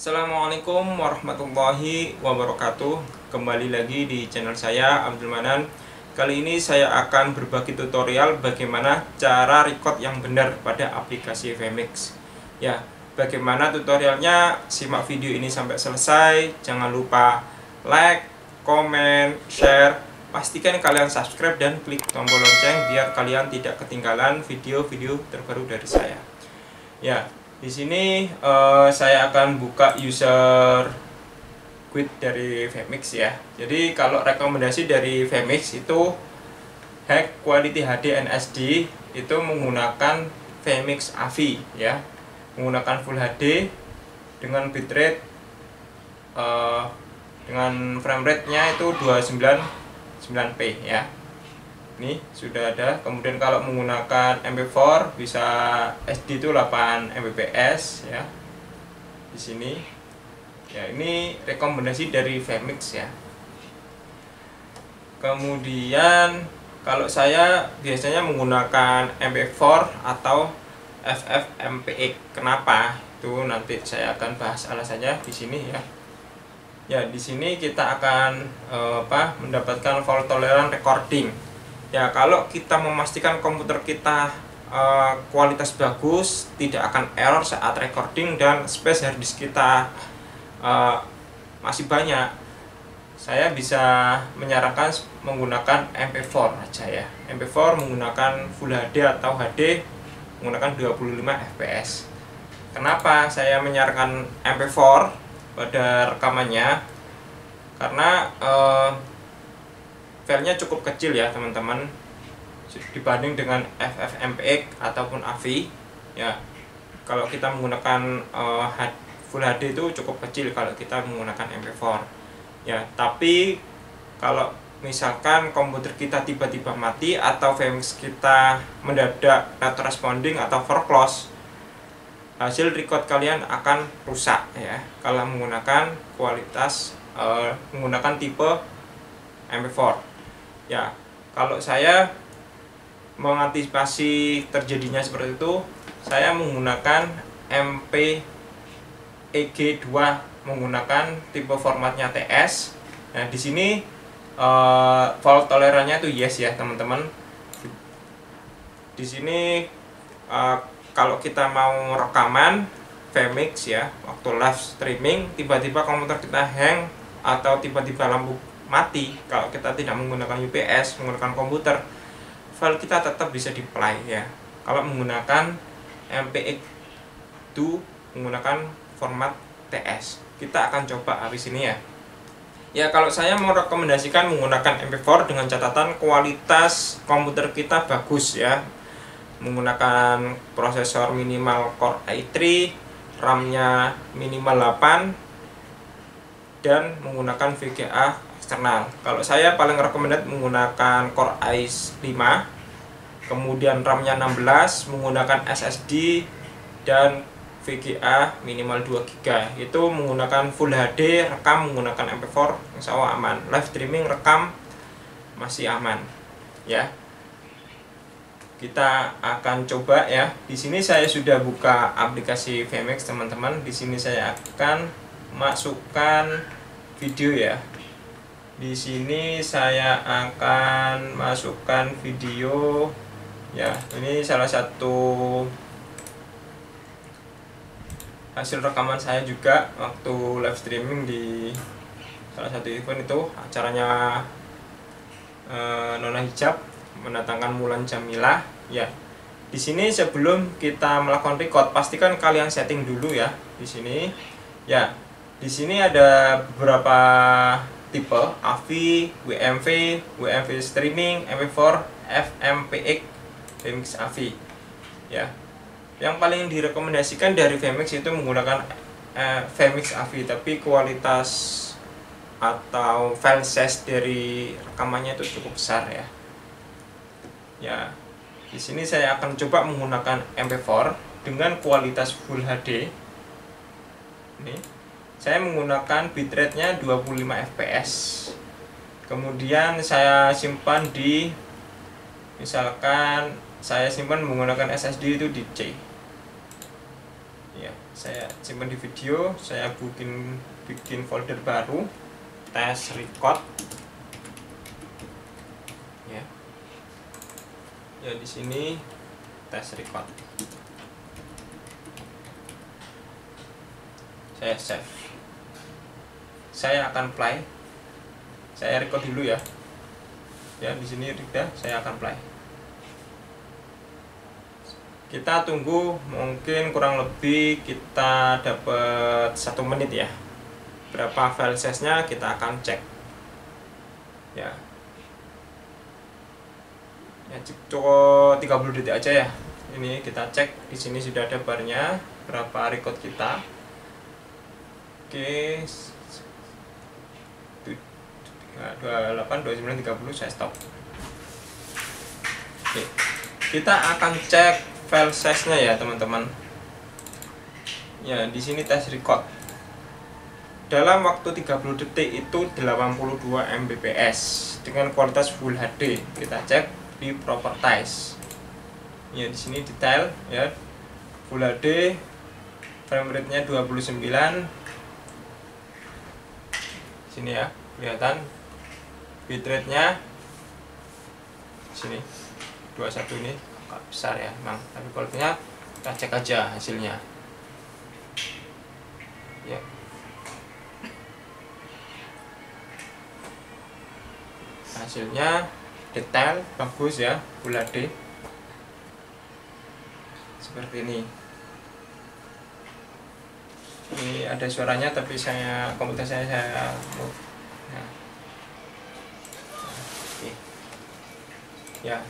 Assalamualaikum warahmatullahi wabarakatuh. Kembali lagi di channel saya, Abdul Manan. Kali ini saya akan berbagi tutorial bagaimana cara record yang benar pada aplikasi Vmix. Ya, bagaimana tutorialnya? Simak video ini sampai selesai. Jangan lupa like, komen, share. Pastikan kalian subscribe dan klik tombol lonceng biar kalian tidak ketinggalan video-video terbaru dari saya. Ya, di sini saya akan buka user quit dari Vmix ya. Jadi kalau rekomendasi dari Vmix itu Hack Quality HD NSD itu menggunakan Vmix AVI ya, menggunakan Full HD dengan bitrate dengan frame rate-nya itu 299p ya. Ini sudah ada. Kemudian kalau menggunakan MP4 bisa SD itu 8 Mbps ya. Di sini ya, ini rekomendasi dari Vmix ya. Kemudian kalau saya biasanya menggunakan MP4 atau FFmpeg. Kenapa? Itu nanti saya akan bahas alasannya di sini ya. Ya, di sini kita akan mendapatkan fault tolerant recording. Ya, kalau kita memastikan komputer kita kualitas bagus, tidak akan error saat recording dan space harddisk kita masih banyak, saya bisa menyarankan menggunakan MP4 aja ya. MP4 menggunakan Full HD atau HD menggunakan 25 fps. Kenapa saya menyarankan MP4 pada rekamannya? Karena filenya cukup kecil ya teman-teman, dibanding dengan FFmpeg ataupun AVI ya. Kalau kita menggunakan Full HD itu cukup kecil kalau kita menggunakan MP4 ya. Tapi kalau misalkan komputer kita tiba-tiba mati atau Vmix kita mendadak not responding atau overclock, hasil record kalian akan rusak ya kalau menggunakan menggunakan tipe MP4 ya. Kalau saya mengantisipasi terjadinya seperti itu, saya menggunakan MPEG2 menggunakan tipe formatnya TS. Nah, di sini fault tolerannya itu yes ya teman-teman. Di sini kalau kita mau rekaman Vmix ya, waktu live streaming tiba-tiba komputer kita hang atau tiba-tiba lampu mati, kalau kita tidak menggunakan UPS, menggunakan komputer, file kita tetap bisa di-play ya. Kalau menggunakan MPEG2 menggunakan format TS, kita akan coba habis ini ya. Ya, kalau saya mau rekomendasikan menggunakan MP4 dengan catatan kualitas komputer kita bagus ya, menggunakan prosesor minimal Core i3, RAM-nya minimal 8, dan menggunakan VGA eksternal. Kalau saya paling recommended menggunakan Core i5, kemudian RAM-nya 16, menggunakan SSD dan VGA minimal 2GB. Itu menggunakan Full HD, rekam menggunakan MP4, insya Allah aman. Live streaming rekam masih aman ya. Kita akan coba ya. Di sini saya sudah buka aplikasi Vmix teman-teman. Di sini saya akan masukkan video ya. Di sini saya akan masukkan video ya. Ini salah satu hasil rekaman saya juga waktu live streaming di salah satu event itu, acaranya Nona Hijab mendatangkan Mulan Jamilah ya. Di sini sebelum kita melakukan record, pastikan kalian setting dulu ya. Di sini ya, di sini ada beberapa tipe: AVI, WMV, WMV streaming, MP4, FMPEG, Vmix AVI ya. Yang paling direkomendasikan dari Vmix itu menggunakan Vmix AVI, tapi kualitas atau file size dari rekamannya itu cukup besar ya. Ya, di sini saya akan coba menggunakan MP4 dengan kualitas Full HD. Ini saya menggunakan bitrate-nya 25 fps. Kemudian saya simpan di, misalkan saya simpan menggunakan SSD itu di C Ya, saya simpan di video, saya bikin folder baru, tes record. Ya. Ya, di sini tes record. Saya save. Saya akan play. Saya record dulu ya. Ya, di sini udah saya akan play. Kita tunggu, mungkin kurang lebih kita dapat 1 menit ya. Berapa file size-nya kita akan cek. Ya. Ya, cukup 30 detik aja ya. Ini kita cek, di sini sudah ada barnya, berapa record kita. Oke. 28, 29, 30 saya stop. Oke. Kita akan cek file size-nya ya, teman-teman. Ya, di sini tes record. Dalam waktu 30 detik itu 82 Mbps dengan kualitas Full HD. Kita cek di properties. Ya, di sini detail ya. Full HD, frame rate-nya 29. Sini ya, kelihatan bitrate-nya. Sini 21 ini agak besar ya, memang. Tapi kualitasnya kita cek aja hasilnya. Ya. Hasilnya detail, bagus ya, Full HD. Seperti ini. Ini ada suaranya, tapi komputer saya mute. Nah. Oke. Ya,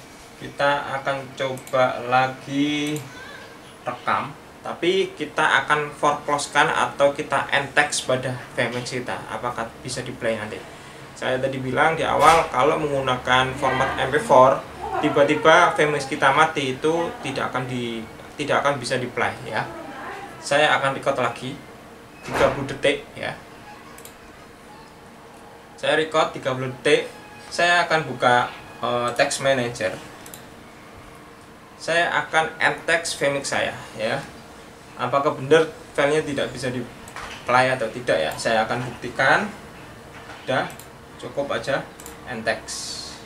kita akan coba lagi rekam, tapi kita akan foreclose-kan atau kita end-text pada VMix kita. Apakah bisa di play nanti? Saya tadi bilang di awal, kalau menggunakan format MP4, tiba-tiba VMix kita mati, itu tidak akan bisa di play ya. Saya akan record lagi 30 detik ya. Saya record 30 detik. Saya akan buka text manager. Saya akan end text VMix saya ya. Apakah benar filenya tidak bisa di play atau tidak ya? Saya akan buktikan. Udah, cukup aja end text.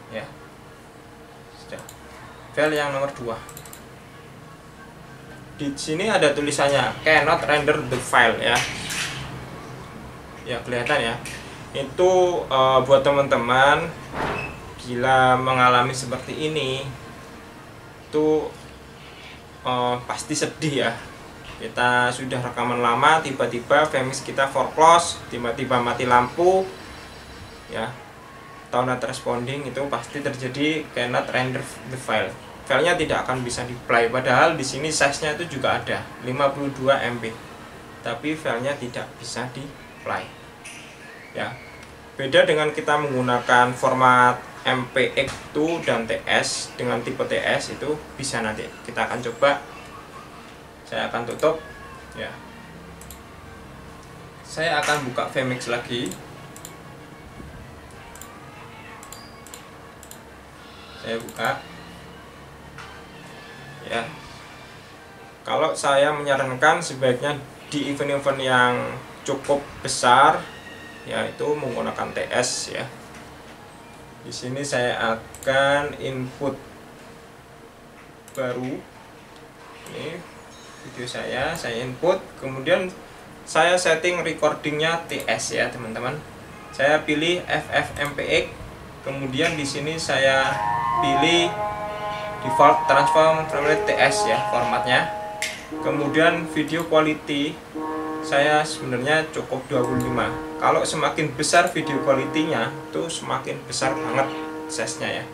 Ya. Sudah. File yang nomor 2. Di sini ada tulisannya cannot render the file ya. Ya, kelihatan ya. Itu buat teman-teman bila mengalami seperti ini itu pasti sedih ya. Kita sudah rekaman lama, tiba-tiba VMix kita foreclose, tiba-tiba mati lampu ya, atau not responding, itu pasti terjadi cannot render the file. Filenya tidak akan bisa di play, padahal di sini size-nya itu juga ada 52 MB, tapi filenya tidak bisa di play ya. Beda dengan kita menggunakan format MPEG-2 dan TS. Dengan tipe TS itu bisa, nanti kita akan coba. Saya akan tutup ya. Saya akan buka VMix lagi. Saya buka ya. Kalau saya menyarankan sebaiknya di event-event yang cukup besar, yaitu menggunakan TS ya. Di sini saya akan input baru. Ini video saya input, kemudian saya setting recordingnya TS ya, teman-teman. Saya pilih FFmpeg, kemudian di sini saya pilih default transform frame rate TS ya, formatnya. Kemudian video quality saya sebenarnya cukup 25. Kalau semakin besar video quality-nya, itu semakin besar banget size-nya ya.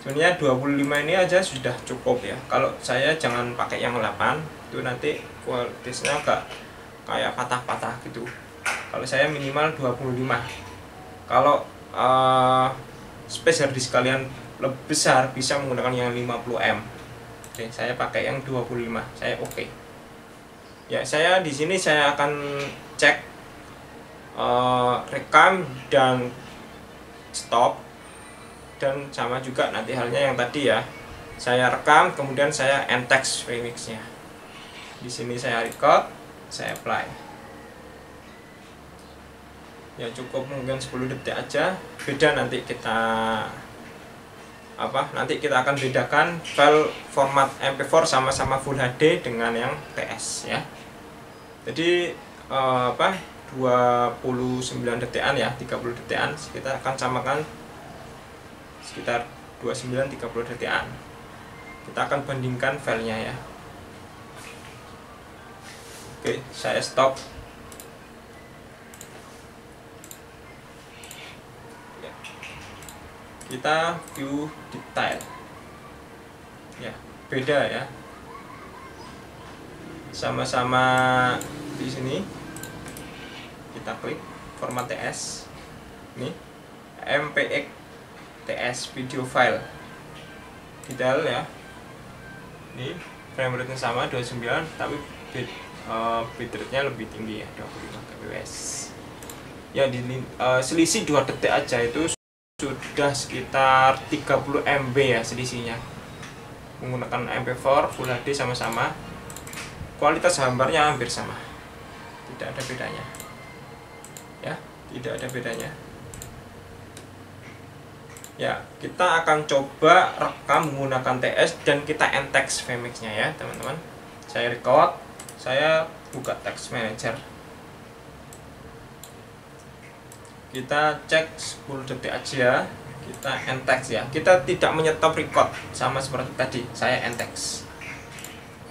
Sebenarnya 25 ini aja sudah cukup ya. Kalau saya jangan pakai yang 8, itu nanti kualitasnya agak kayak patah-patah gitu. Kalau saya minimal 25. Kalau space hard disk kalian lebih besar, bisa menggunakan yang 50M. Oke, saya pakai yang 25. Saya oke. Ya, saya di sini saya akan cek rekam dan stop, dan sama juga nanti halnya yang tadi ya. saya rekam, kemudian saya end-text remixnya. Di sini saya record, saya apply. Ya cukup mungkin 10 detik aja. Beda nanti kita akan bedakan file format MP4 sama-sama Full HD dengan yang TS ya. Jadi 29 detikan ya, 30 detikan. Kita akan samakan sekitar 29-30 detikan. Kita akan bandingkan filenya ya. Oke, saya stop. Ya. Kita view detail. Ya, beda ya. Sama-sama di sini. Kita klik format TS. Ini MPEG TS video file. Detail ya. Ini frame rate-nya sama 29 tapi bitrate-nya lebih tinggi ya, 25 kbps. Ya selisih 2 detik aja itu sudah sekitar 30 MB ya selisihnya. Menggunakan MP4 Full HD sama-sama. Kualitas gambarnya hampir sama. Tidak ada bedanya. Ya, tidak ada bedanya. Ya, kita akan coba rekam menggunakan TS dan kita end-text vmix-nya ya, teman-teman. Saya record, saya buka text manager. Kita cek 10 detik aja, kita end-text ya. Kita tidak menyetop record sama seperti tadi, saya end-text.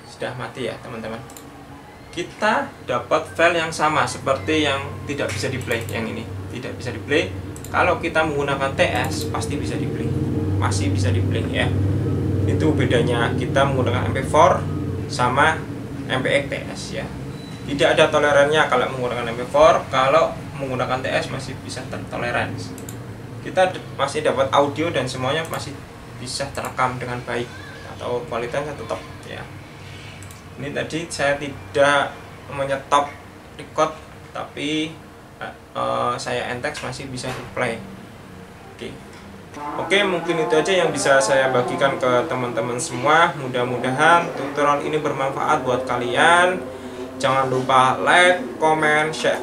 Sudah mati ya, teman-teman. Kita dapat file yang sama seperti yang tidak bisa di play, yang ini tidak bisa di play. Kalau kita menggunakan TS pasti bisa di play, masih bisa di play ya. Itu bedanya kita menggunakan MP4 sama MPEG TS ya. Tidak ada tolerannya kalau menggunakan MP4, kalau menggunakan TS masih bisa tertoleransi. Kita masih dapat audio dan semuanya masih bisa terekam dengan baik atau kualitasnya tetap ya. Ini tadi saya tidak menyetop record tapi saya end-text masih bisa di play. Oke, mungkin itu aja yang bisa saya bagikan ke teman-teman semua. Mudah-mudahan tutorial ini bermanfaat buat kalian. Jangan lupa like, comment, share.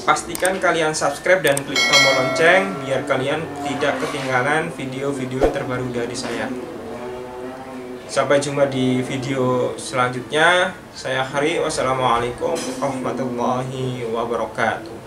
Pastikan kalian subscribe dan klik tombol lonceng biar kalian tidak ketinggalan video-video terbaru dari saya. Sampai jumpa di video selanjutnya. Saya Hari. Wassalamualaikum warahmatullahi wabarakatuh.